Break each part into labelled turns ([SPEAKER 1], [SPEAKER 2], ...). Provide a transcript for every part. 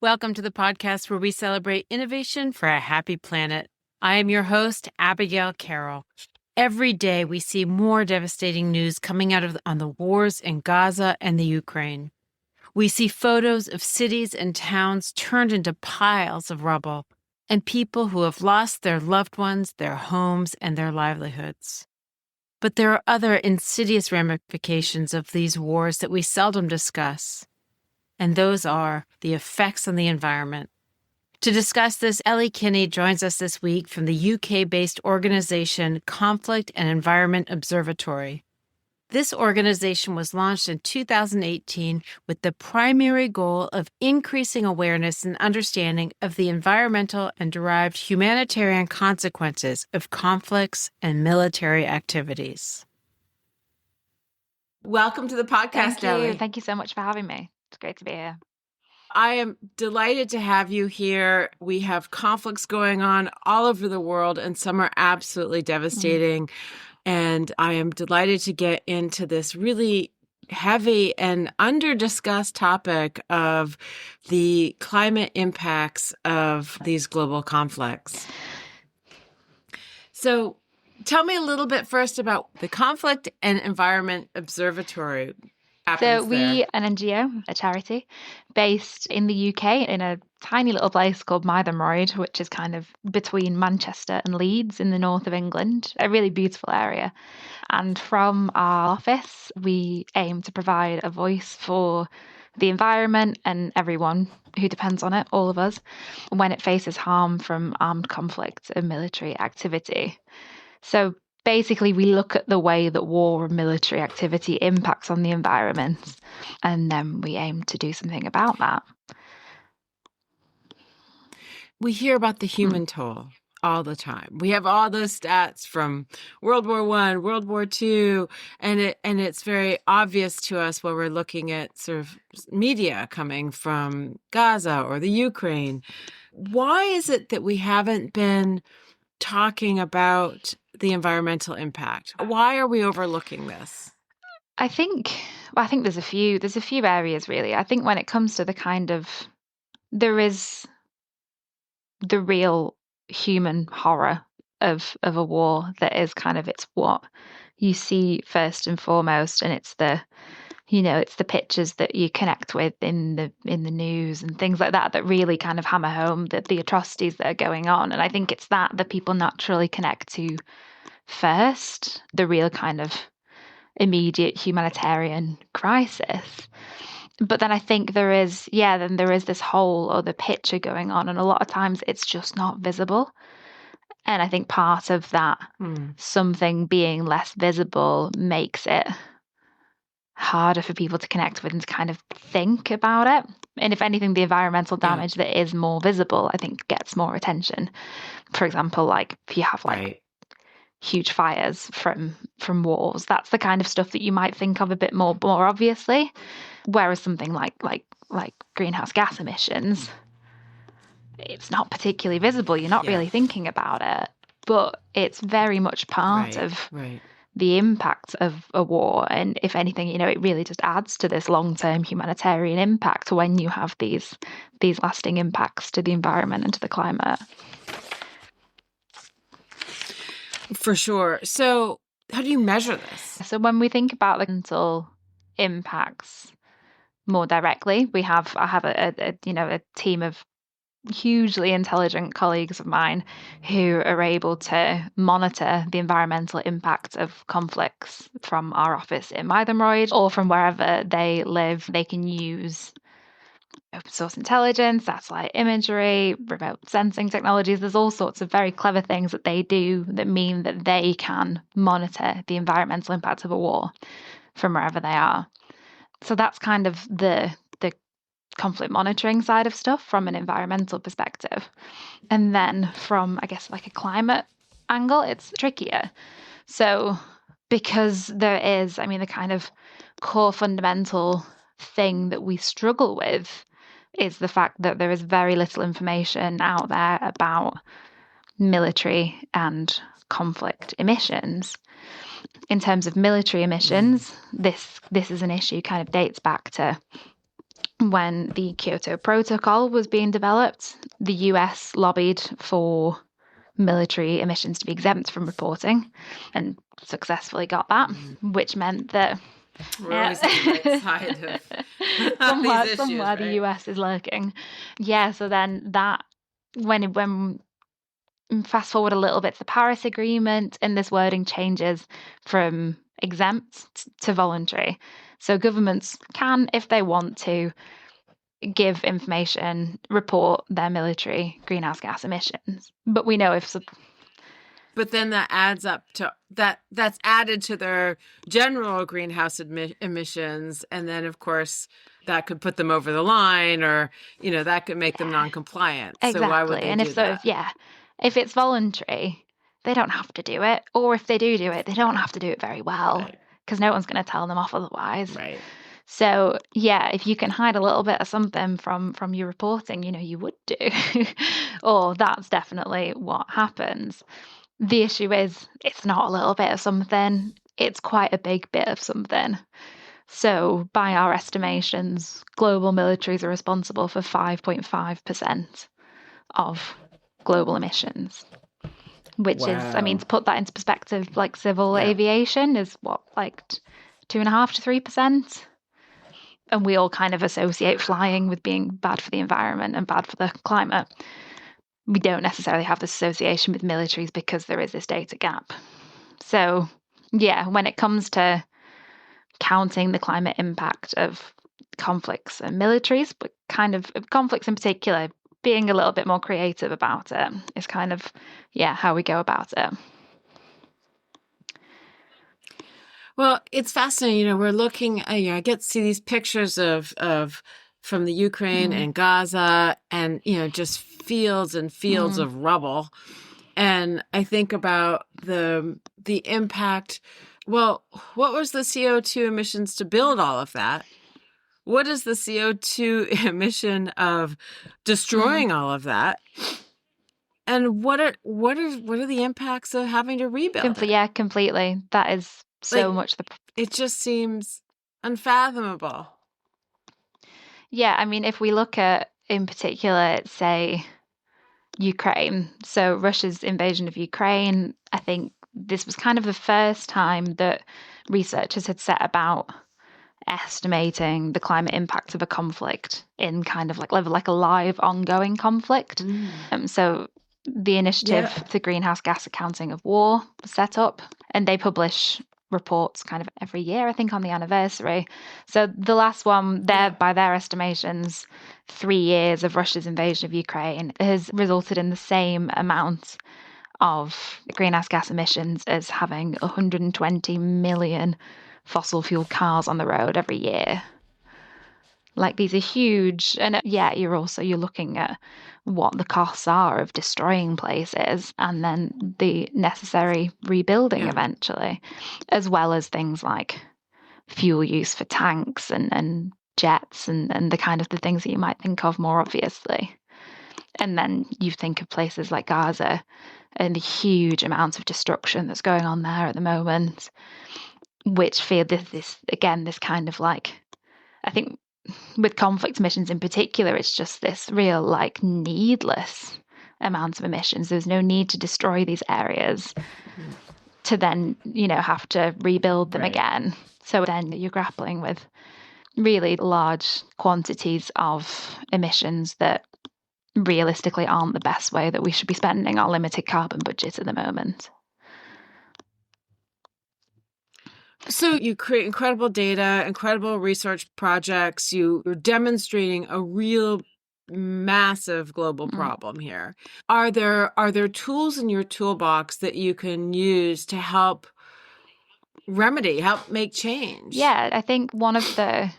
[SPEAKER 1] Welcome to the podcast where we celebrate innovation for a happy planet. I am your host, Abigail Carroll. Every day we see more devastating news coming out on the wars in Gaza and the Ukraine. We see photos of cities and towns turned into piles of rubble, and people who have lost their loved ones, their homes, and their livelihoods. But there are other insidious ramifications of these wars that we seldom discuss. And those are the effects on the environment. To discuss this, Ellie Kinney joins us this week from the UK-based organization Conflict and Environment Observatory. This organization was launched in 2018 with the primary goal of increasing awareness and understanding of the environmental and derived humanitarian consequences of conflicts and military activities. Welcome to the podcast, Ellie.
[SPEAKER 2] Thank you so much for having me. It's great to be here.
[SPEAKER 1] I am delighted to have you here. We have conflicts going on all over the world, and some are absolutely devastating. And I am delighted to get into this really heavy and under-discussed topic of the climate impacts of these global conflicts. So tell me a little bit first about the Conflict and Environment Observatory.
[SPEAKER 2] So we, an NGO, a charity, based in the UK in a tiny little place called Mytholmroyd, which is kind of between Manchester and Leeds in the north of England, a really beautiful area. And from our office, we aim to provide a voice for the environment and everyone who depends on it, all of us, when it faces harm from armed conflict and military activity. So basically, we look at the way that war and military activity impacts on the environment, and then we aim to do something about that.
[SPEAKER 1] We hear about the human toll all the time. We have all those stats from World War I, World War II, and it's very obvious to us when we're looking at sort of media coming from Gaza or the Ukraine. Why is it that we haven't been talking about the environmental impact? Why are we overlooking this?
[SPEAKER 2] I think there's a few areas really. I think when it comes to there is the real human horror of a war that is it's what you see first and foremost, and it's the pictures that you connect with in the news and things like that really kind of hammer home the atrocities that are going on. And I think it's that people naturally connect to first, the real kind of immediate humanitarian crisis. But then I think there is this whole other picture going on, and a lot of times it's just not visible. And I think part of that, something being less visible, makes it harder for people to connect with and to kind of think about it. And if anything, the environmental damage that is more visible, I think, gets more attention. For example, like if you have huge fires from wars, that's the kind of stuff that you might think of a bit more obviously. Whereas something like greenhouse gas emissions, it's not particularly visible. You're not really thinking about it, but it's very much part of the impact of a war. And if anything, it really just adds to this long-term humanitarian impact when you have these lasting impacts to the environment and to the climate.
[SPEAKER 1] For sure. So how do you measure this?
[SPEAKER 2] So when we think about the environmental impacts more directly, I have a team of hugely intelligent colleagues of mine who are able to monitor the environmental impact of conflicts from our office in Mytholmroyd or from wherever they live. They can use open source intelligence, satellite imagery, remote sensing technologies. There's all sorts of very clever things that they do that mean that they can monitor the environmental impact of a war from wherever they are. So that's kind of the conflict monitoring side of stuff from an environmental perspective. And then from, I guess, like a climate angle, it's trickier. So because there is, the kind of core fundamental thing that we struggle with is the fact that there is very little information out there about military and conflict emissions. In terms of military emissions, this is an issue kind of dates back to when the Kyoto Protocol was being developed, the US lobbied for military emissions to be exempt from reporting and successfully got that, which meant that
[SPEAKER 1] we're always on the right side of these issues,
[SPEAKER 2] somewhere
[SPEAKER 1] right?
[SPEAKER 2] the US is lurking. Yeah, so then that when fast forward a little bit to the Paris Agreement, and this wording changes from exempt to voluntary. So governments can, if they want to, give information, report their military greenhouse gas emissions. But we know
[SPEAKER 1] but then that adds up to that's added to their general greenhouse emissions, and then of course that could put them over the line, or that could make them non-compliant.
[SPEAKER 2] exactly.
[SPEAKER 1] So why would they
[SPEAKER 2] And
[SPEAKER 1] do that?
[SPEAKER 2] if it's voluntary, they don't have to do it. Or if they do it, they don't have to do it very well, because no one's going to tell them off otherwise.
[SPEAKER 1] Right.
[SPEAKER 2] So if you can hide a little bit of something from your reporting, you would do. Or that's definitely what happens. The issue is it's not a little bit of something, it's quite a big bit of something. So by our estimations, global militaries are responsible for 5.5% of global emissions, which is, to put that into perspective, like civil aviation is what, like 2.5 to 3%? And we all kind of associate flying with being bad for the environment and bad for the climate. We don't necessarily have this association with militaries because there is this data gap. So, when it comes to counting the climate impact of conflicts and militaries, but kind of conflicts in particular, being a little bit more creative about it is kind of, how we go about it.
[SPEAKER 1] Well, it's fascinating. We're looking, I get to see these pictures of from the Ukraine and Gaza, and, just fields and fields of rubble. And I think about the impact. Well, what was the CO2 emissions to build all of that? What is the CO2 emission of destroying all of that? And what are the impacts of having to rebuild it?
[SPEAKER 2] Yeah, completely. That is so much
[SPEAKER 1] it just seems unfathomable.
[SPEAKER 2] Yeah, if we look at, in particular, say, Ukraine, so Russia's invasion of Ukraine, I think this was kind of the first time that researchers had set about estimating the climate impact of a conflict in kind of like a live ongoing conflict. So the initiative, the Greenhouse Gas Accounting of War, was set up, and they publish reports kind of every year, I think, on the anniversary. So the last one, by their estimations, 3 years of Russia's invasion of Ukraine has resulted in the same amount of greenhouse gas emissions as having 120 million fossil fuel cars on the road every year. Like, these are huge. And you're looking at what the costs are of destroying places and then the necessary rebuilding eventually, as well as things like fuel use for tanks and jets and the kind of the things that you might think of more obviously. And then you think of places like Gaza and the huge amounts of destruction that's going on there at the moment, which feel this kind of like, I think with conflict emissions in particular, it's just this real like needless amount of emissions. There's no need to destroy these areas to then, have to rebuild them again. So then you're grappling with really large quantities of emissions that realistically aren't the best way that we should be spending our limited carbon budget at the moment.
[SPEAKER 1] So you create incredible data, incredible research projects. You're demonstrating a real massive global problem here. Are there tools in your toolbox that you can use to help make change?
[SPEAKER 2] Yeah, I think one of the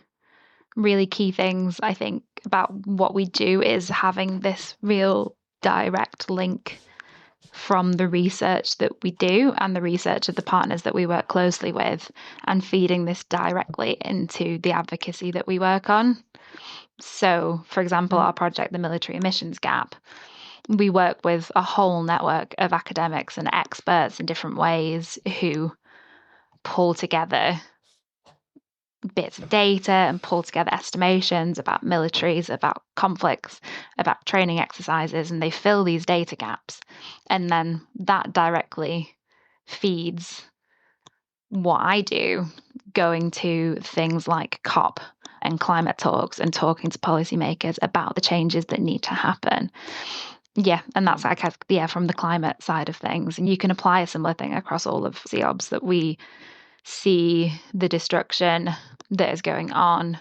[SPEAKER 2] really key things I think about what we do is having this real direct link from the research that we do and the research of the partners that we work closely with, and feeding this directly into the advocacy that we work on. So, for example, our project, the Military Emissions Gap, we work with a whole network of academics and experts in different ways who pull together bits of data and pull together estimations about militaries, about conflicts, about training exercises, and they fill these data gaps. And then that directly feeds what I do, going to things like COP and climate talks and talking to policymakers about the changes that need to happen. Yeah, and that's from the climate side of things. And you can apply a similar thing across all of CEOBS, that we see the destruction that is going on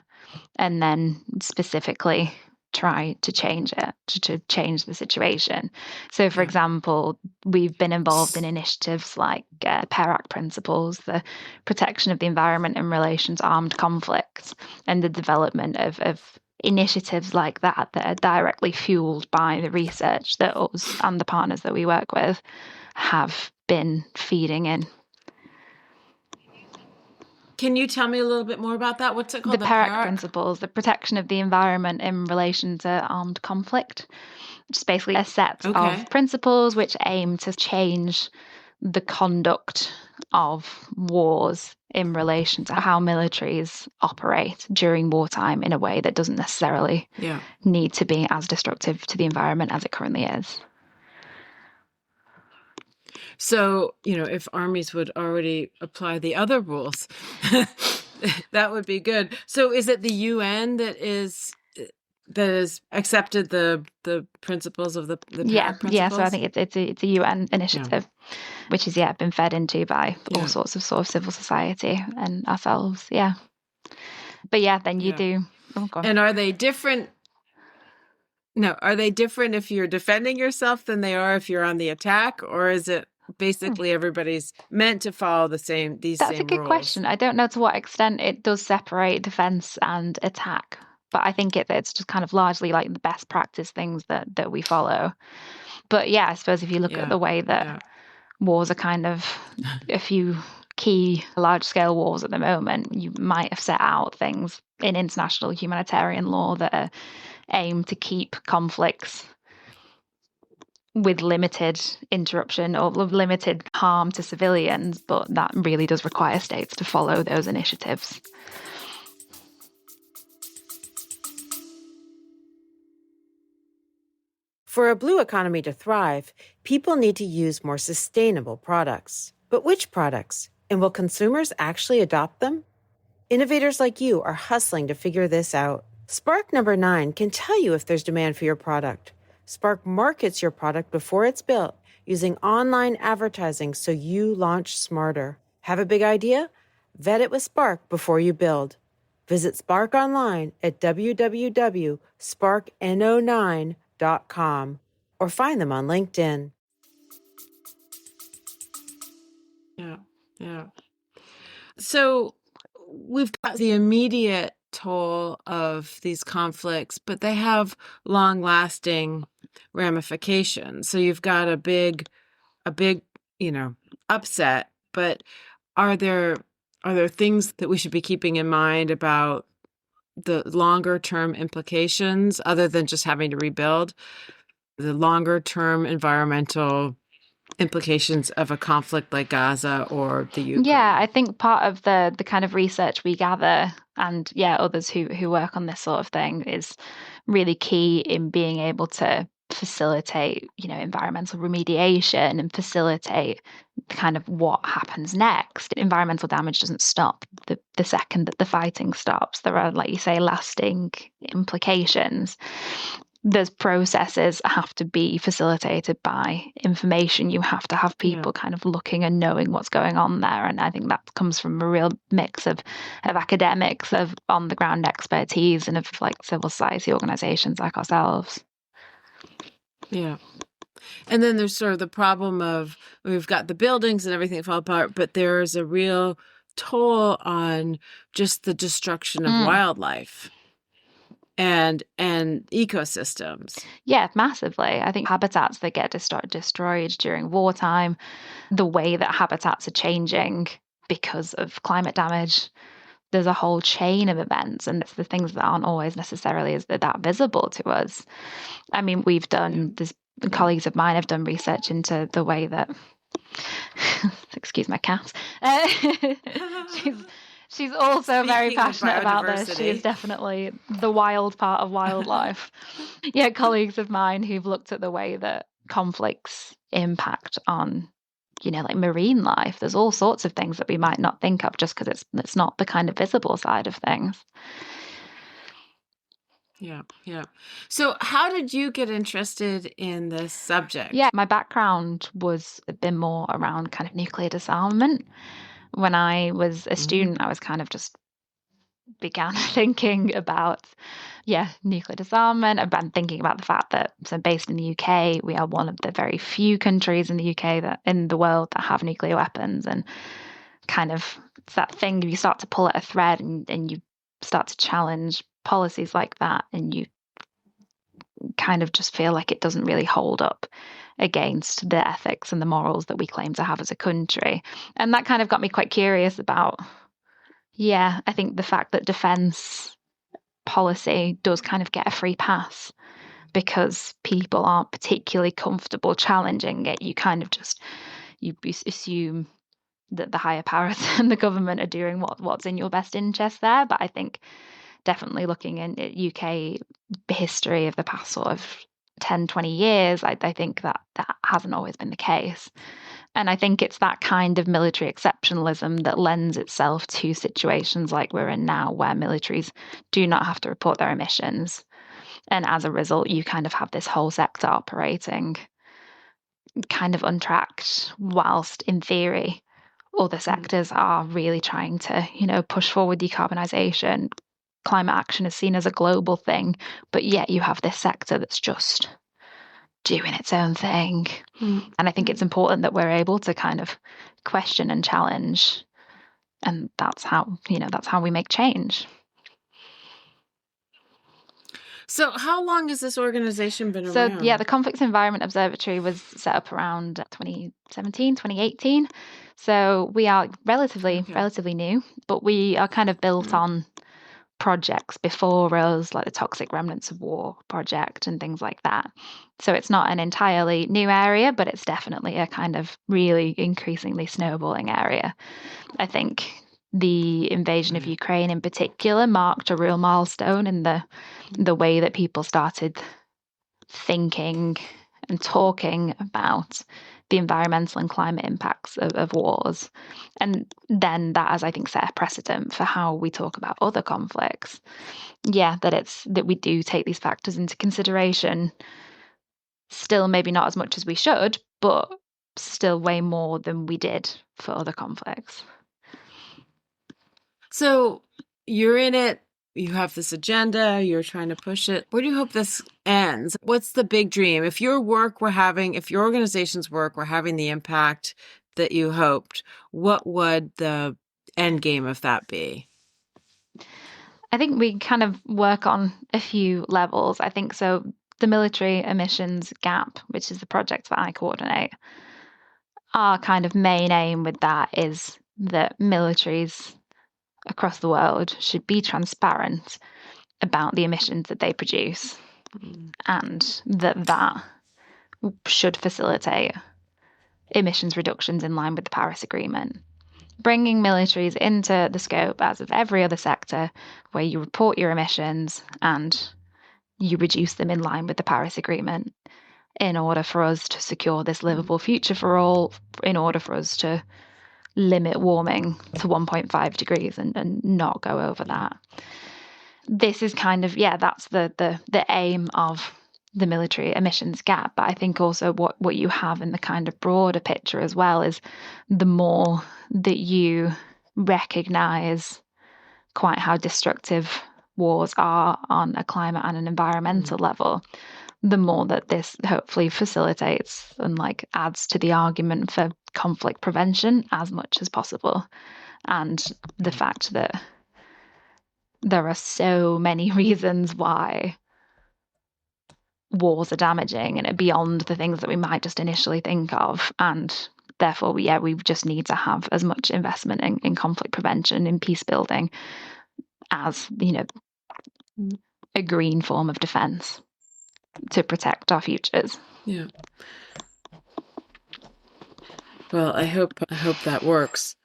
[SPEAKER 2] and then specifically try to change it, to change the situation. So, for example, we've been involved in initiatives like PERAC principles, the protection of the environment in relation to armed conflicts, and the development of initiatives like that are directly fueled by the research that us and the partners that we work with have been feeding in.
[SPEAKER 1] Can you tell me a little bit more about that? What's it called?
[SPEAKER 2] The PERAC principles, the protection of the environment in relation to armed conflict. Just basically a set of principles which aim to change the conduct of wars in relation to how militaries operate during wartime in a way that doesn't necessarily need to be as destructive to the environment as it currently is.
[SPEAKER 1] So, if armies would already apply the other rules, that would be good. So is it the UN that has accepted the principles of the PERAC principles?
[SPEAKER 2] Yeah, so I think it's a UN initiative, which has been fed into by all sorts of sort of civil society and ourselves. Yeah. But then you do. Oh, God.
[SPEAKER 1] And are they different? No, are they different if you're defending yourself than they are if you're on the attack, or is it basically everybody's meant to follow these same rules?
[SPEAKER 2] That's a good question. I don't know to what extent it does separate defense and attack, but I think it's just kind of largely like the best practice things that we follow. But I suppose if you look at the way that wars are kind of a few key large-scale wars at the moment, you might have set out things in international humanitarian law that are aimed to keep conflicts with limited interruption or limited harm to civilians, but that really does require states to follow those initiatives.
[SPEAKER 3] For a blue economy to thrive, people need to use more sustainable products. But which products? And will consumers actually adopt them? Innovators like you are hustling to figure this out. Spark number 9 can tell you if there's demand for your product. Spark markets your product before it's built using online advertising so you launch smarter. Have a big idea? Vet it with Spark before you build. Visit Spark online at www.sparkno9.com or find them on LinkedIn.
[SPEAKER 1] Yeah. So we've got the immediate toll of these conflicts, but they have long-lasting ramifications. So you've got a big, upset, but are there things that we should be keeping in mind about the longer-term implications other than just having to rebuild? The longer-term environmental implications of a conflict like Gaza or the Ukraine?
[SPEAKER 2] Yeah, I think part of the kind of research we gather and others who work on this sort of thing is really key in being able to facilitate, environmental remediation and facilitate kind of what happens next. Environmental damage doesn't stop the second that the fighting stops. There are, like you say, lasting implications. Those processes have to be facilitated by information. You have to have people kind of looking and knowing what's going on there. And I think that comes from a real mix of academics, of on-the-ground expertise, and of like civil society organizations like ourselves.
[SPEAKER 1] Yeah. And then there's sort of the problem of we've got the buildings and everything fall apart, but there's a real toll on just the destruction of wildlife and ecosystems.
[SPEAKER 2] Yeah, massively. I think habitats that get destroyed during wartime, the way that habitats are changing because of climate damage, there's a whole chain of events, and it's the things that aren't always necessarily that visible to us. I mean, we've done this. Colleagues of mine have done research into the way that excuse my cat. She's also very
[SPEAKER 3] Speaking of
[SPEAKER 2] passionate about this. She is
[SPEAKER 3] biodiversity.
[SPEAKER 2] definitely the wild part of wildlife. Yeah, colleagues of mine who've looked at the way that conflicts impact on, like marine life. There's all sorts of things that we might not think of just because it's not the kind of visible side of things.
[SPEAKER 1] Yeah, yeah. So how did you get interested in this subject?
[SPEAKER 2] Yeah, my background was a bit more around kind of nuclear disarmament. When I was a student, I was kind of just began thinking about, nuclear disarmament. I've been thinking about the fact that, so based in the UK, we are one of the very few countries in the UK that in the world that have nuclear weapons, and kind of it's that thing you start to pull at a thread and you start to challenge policies like that, and you kind of just feel like it doesn't really hold up against the ethics and the morals that we claim to have as a country. And that kind of got me quite curious about, I think the fact that defense policy does kind of get a free pass because people aren't particularly comfortable challenging it. You kind of just, you assume that the higher powers and the government are doing what's in your best interest there. But I think definitely looking in UK history of the past sort of 10, 20 years, I think that hasn't always been the case. And I think it's that kind of military exceptionalism that lends itself to situations like we're in now, where militaries do not have to report their emissions. And as a result, you kind of have this whole sector operating kind of untracked, whilst in theory, other sectors are really trying to, push forward decarbonisation. Climate action is seen as a global thing, but yet you have this sector that's just doing its own thing. And I think it's important that we're able to kind of question and challenge, and that's how we make change.
[SPEAKER 1] So how long has this organization been around?
[SPEAKER 2] So the Conflicts Environment Observatory was set up around 2017, 2018. So we are relatively new, but we are kind of built on projects before us, like the Toxic Remnants of War project and things like that. So it's not an entirely new area, but it's definitely a kind of really increasingly snowballing area. I think the invasion of Ukraine in particular marked a real milestone in the way that people started thinking and talking about the environmental and climate impacts of wars. And then that has, I think, set a precedent for how we talk about other conflicts. That we do take these factors into consideration. Still, maybe not as much as we should, but still way more than we did for other conflicts. So
[SPEAKER 1] you're in it. You have this agenda, you're trying to push it. Where do you hope this ends? What's the big dream? If your organization's work were having the impact that you hoped, what would the end game of that be?
[SPEAKER 2] I think we kind of work on a few levels. I think so. The military emissions gap, which is the project that I coordinate, our kind of main aim with that is that militaries across the world should be transparent about the emissions that they produce, and that should facilitate emissions reductions in line with the Paris Agreement. Bringing militaries into the scope as of every other sector, where you report your emissions and you reduce them in line with the Paris Agreement, in order for us to secure this livable future for all, in order for us to limit warming to 1.5 degrees and not go over that. This is kind of, that's the aim of the military emissions gap. But I think also what you have in the kind of broader picture as well is the more that you recognize quite how destructive wars are on a climate and an environmental level, the more that this hopefully facilitates and adds to the argument for conflict prevention as much as possible. And the fact that there are so many reasons why wars are damaging and are beyond the things that we might just initially think of. And therefore, we just need to have as much investment in conflict prevention, in peace building, as, a green form of defense to protect our futures.
[SPEAKER 1] Yeah. Well, I hope that works.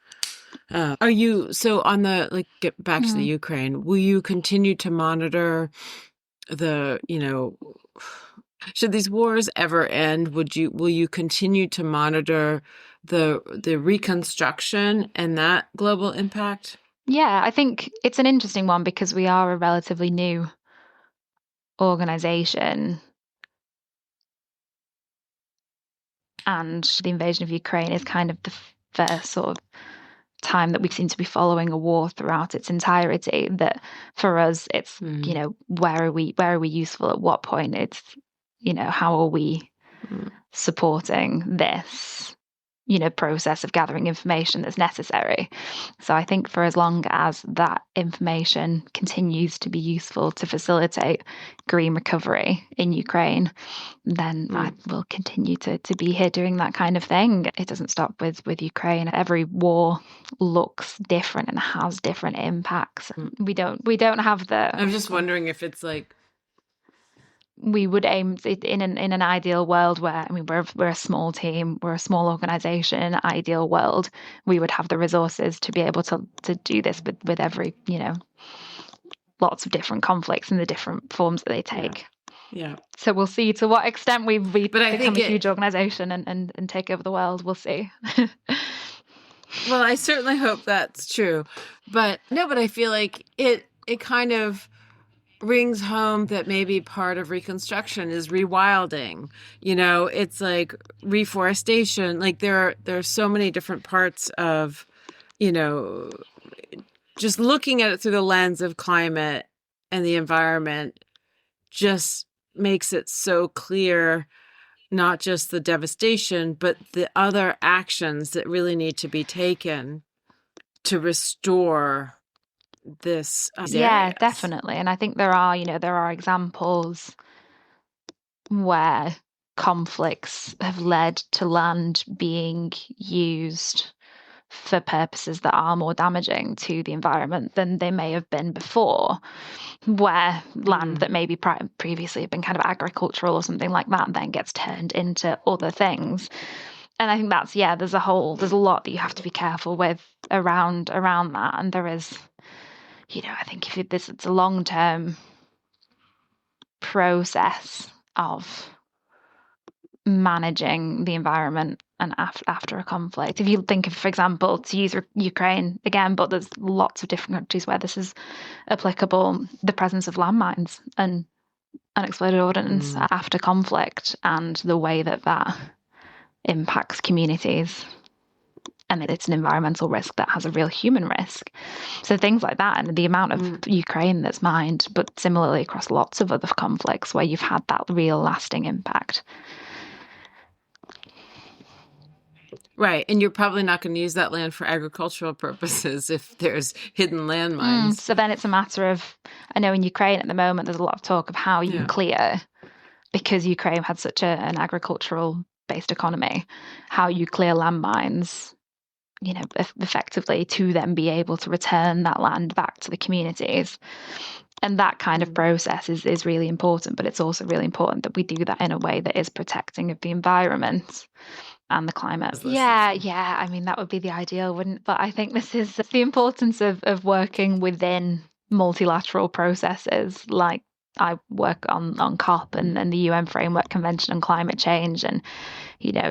[SPEAKER 1] Are you, so on the, like, get back to the
[SPEAKER 2] Mm.
[SPEAKER 1] Ukraine, will you continue to monitor the, should these wars ever end, will you continue to monitor the reconstruction and that global impact?
[SPEAKER 2] Yeah, I think it's an interesting one because we are a relatively new organization, and the invasion of Ukraine is kind of the first sort of time that we seem to be following a war throughout its entirety. That for us, it's where are we useful at what point? It's how are we supporting this process of gathering information that's necessary. So I think for as long as that information continues to be useful to facilitate green recovery in Ukraine, then I will continue to be here doing that kind of thing. It doesn't stop with Ukraine. Every war looks different and has different impacts. We don't have the.
[SPEAKER 1] I'm just wondering if it's like,
[SPEAKER 2] we would aim in an ideal world where, I mean, we're a small team, we're a small organization. In an ideal world, we would have the resources to be able to do this with every, lots of different conflicts and the different forms that they take.
[SPEAKER 1] Yeah.
[SPEAKER 2] So we'll see to what extent we become a huge organization and take over the world. We'll see.
[SPEAKER 1] Well, I certainly hope that's true. But I feel like it kind of rings home that maybe part of reconstruction is rewilding. It's like reforestation. Like there are so many different parts of, just looking at it through the lens of climate and the environment just makes it so clear, not just the devastation, but the other actions that really need to be taken to restore this.
[SPEAKER 2] Yeah, definitely. And I think there are examples where conflicts have led to land being used for purposes that are more damaging to the environment than they may have been before, where land that maybe previously had been kind of agricultural or something like that then gets turned into other things. And I think there's a lot that you have to be careful with around that. And there is, I think it's a long-term process of managing the environment and after a conflict. If you think of, for example, to use Ukraine again, but there's lots of different countries where this is applicable, the presence of landmines and unexploded ordnance after conflict and the way that impacts communities. And it's an environmental risk that has a real human risk. So things like that, and the amount of Ukraine that's mined, but similarly across lots of other conflicts where you've had that real lasting impact.
[SPEAKER 1] Right. And you're probably not going to use that land for agricultural purposes if there's hidden landmines.
[SPEAKER 2] So then it's a matter of, I know in Ukraine at the moment, there's a lot of talk of how you clear, because Ukraine had such an agricultural based economy, how you clear landmines, effectively to then be able to return that land back to the communities. And that kind of process is really important, but it's also really important that we do that in a way that is protecting of the environment and the climate. Yeah. I mean, that would be the ideal, wouldn't it? But I think this is the importance of working within multilateral processes. Like I work on COP and the UN Framework Convention on Climate Change, and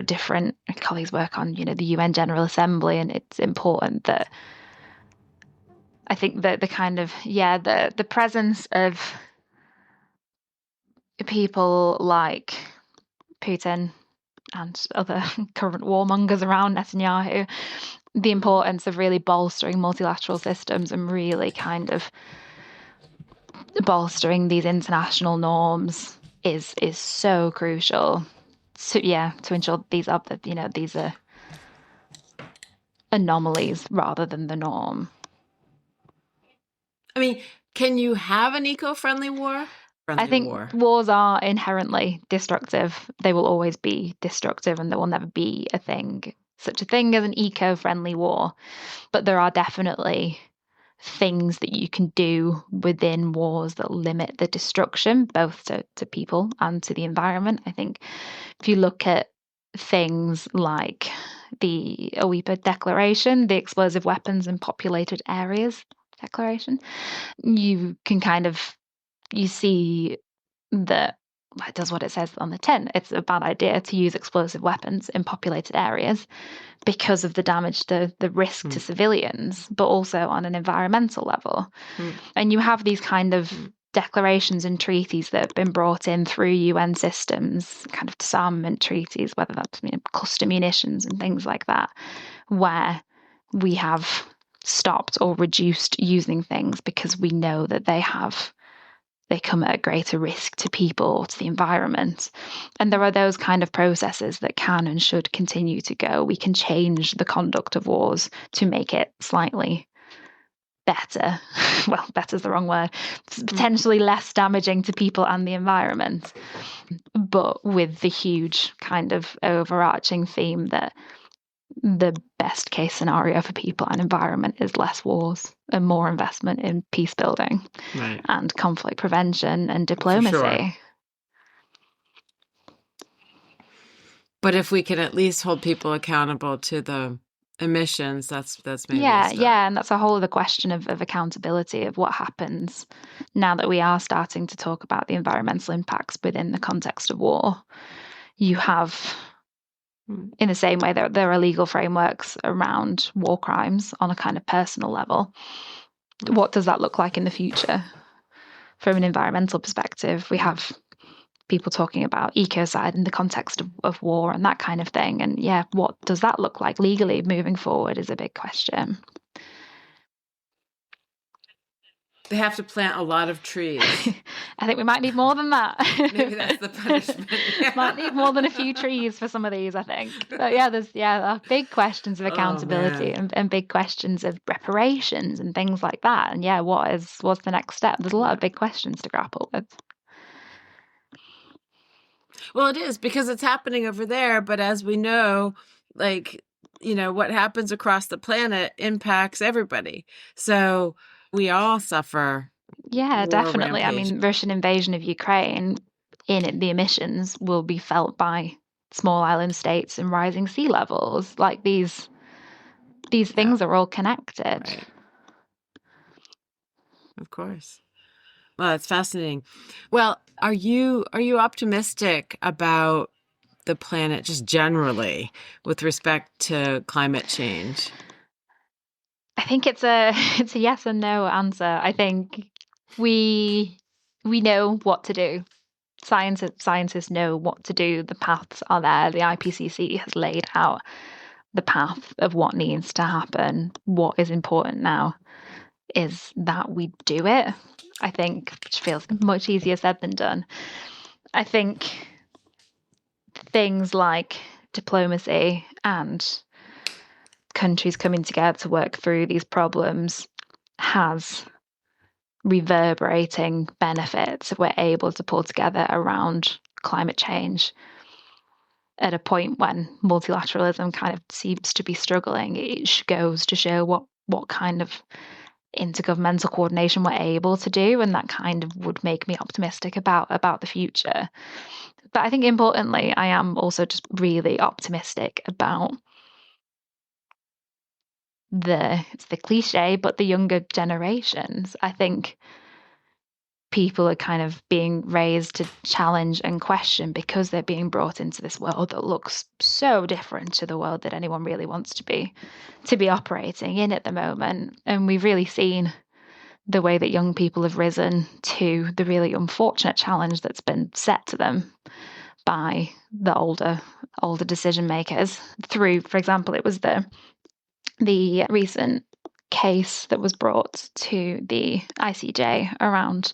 [SPEAKER 2] different colleagues work on the UN General Assembly, and it's important that I think that the kind of the presence of people like Putin and other current warmongers around Netanyahu, the importance of really bolstering multilateral systems and really kind of bolstering these international norms is so crucial. To ensure these are anomalies rather than the norm.
[SPEAKER 1] I mean, can you have an eco-friendly war?
[SPEAKER 2] I think wars are inherently destructive. They will always be destructive, and there will never be such a thing as an eco-friendly war. But there are definitely things that you can do within wars that limit the destruction, both to people and to the environment. I think if you look at things like the OEPA declaration, the Explosive Weapons in Populated Areas declaration, you can you see that it does what it says on the tin. It's a bad idea to use explosive weapons in populated areas because of the damage, the risk to civilians, but also on an environmental level. And you have these kind of declarations and treaties that have been brought in through UN systems, kind of disarmament treaties, whether that's cluster munitions and things like that, where we have stopped or reduced using things because we know that they come at a greater risk to people or to the environment. And there are those kind of processes that can and should continue to go. We can change the conduct of wars to make it slightly better. Well, better is the wrong word. It's potentially less damaging to people and the environment, but with the huge kind of overarching theme that the best case scenario for people and environment is less wars and more investment in peace building and conflict prevention and diplomacy.
[SPEAKER 1] Sure. But if we can at least hold people accountable to the emissions, that's maybe a start.
[SPEAKER 2] And that's a whole other question of accountability, of what happens now that we are starting to talk about the environmental impacts within the context of war. You have, in the same way that there are legal frameworks around war crimes on a kind of personal level, what does that look like in the future? From an environmental perspective, we have people talking about ecocide in the context of war and that kind of thing. And what does that look like legally moving forward is a big question.
[SPEAKER 1] They have to plant a lot of trees.
[SPEAKER 2] I think we might need more than that.
[SPEAKER 1] Maybe that's the punishment.
[SPEAKER 2] Might need more than a few trees for some of these, I think. But there are big questions of accountability and big questions of reparations and things like that. And what's the next step? There's a lot of big questions to grapple with.
[SPEAKER 1] Well, it is, because it's happening over there. But as we know, what happens across the planet impacts everybody. So we all suffer.
[SPEAKER 2] Yeah, definitely. Rampage. I mean, Russian invasion of Ukraine, in it, the emissions will be felt by small island states and rising sea levels. Like these things are all connected.
[SPEAKER 1] Right. Of course. Well, that's fascinating. Well, are you optimistic about the planet just generally with respect to climate change?
[SPEAKER 2] I think it's a yes and no answer. I think we know what to do. Scientists know what to do. The paths are there. The IPCC has laid out the path of what needs to happen. What is important now is that we do it. I think, which feels much easier said than done. I think things like diplomacy and countries coming together to work through these problems has reverberating benefits if we're able to pull together around climate change at a point when multilateralism kind of seems to be struggling. It goes to show what kind of intergovernmental coordination we're able to do, and that kind of would make me optimistic about the future. But I think importantly, I am also just really optimistic about it's the cliche, but the younger generations. I think people are kind of being raised to challenge and question because they're being brought into this world that looks so different to the world that anyone really wants to be operating in at the moment. And we've really seen the way that young people have risen to the really unfortunate challenge that's been set to them by the older decision makers through, for example, it was the recent case that was brought to the ICJ around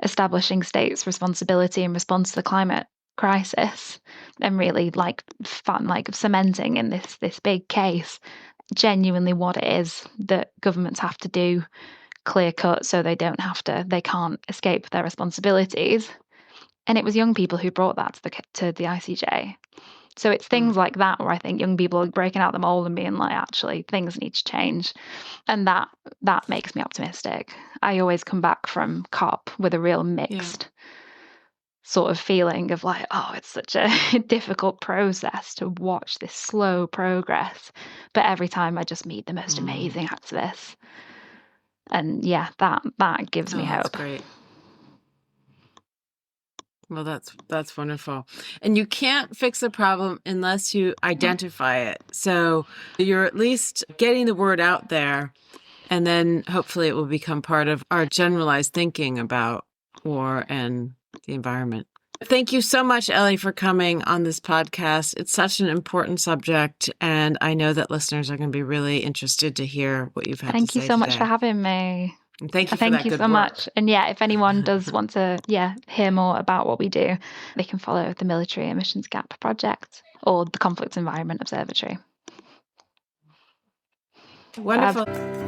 [SPEAKER 2] establishing states' responsibility in response to the climate crisis, and really cementing in this big case genuinely what it is that governments have to do, clear cut, so they can't escape their responsibilities. And it was young people who brought that to the ICJ. So it's things like that where I think young people are breaking out the mold and being like, actually, things need to change. And that makes me optimistic. I always come back from COP with a real mixed sort of feeling of like, oh, it's such a difficult process to watch this slow progress. But every time I just meet the most amazing activists. And yeah, that gives me
[SPEAKER 1] That's
[SPEAKER 2] hope.
[SPEAKER 1] great. Well, that's wonderful. And you can't fix a problem unless you identify it. So you're at least getting the word out there, and then hopefully it will become part of our generalized thinking about war and the environment. Thank you so much, Ellie, for coming on this podcast. It's such an important subject, and I know that listeners are going to be really interested to hear what you've had to say.
[SPEAKER 2] Thank you so much for having me.
[SPEAKER 1] And thank you for
[SPEAKER 2] Thank
[SPEAKER 1] that
[SPEAKER 2] you
[SPEAKER 1] good
[SPEAKER 2] so
[SPEAKER 1] work.
[SPEAKER 2] much. And yeah, if anyone does want to hear more about what we do, they can follow the Military Emissions Gap Project or the Conflict Environment Observatory.
[SPEAKER 1] Wonderful.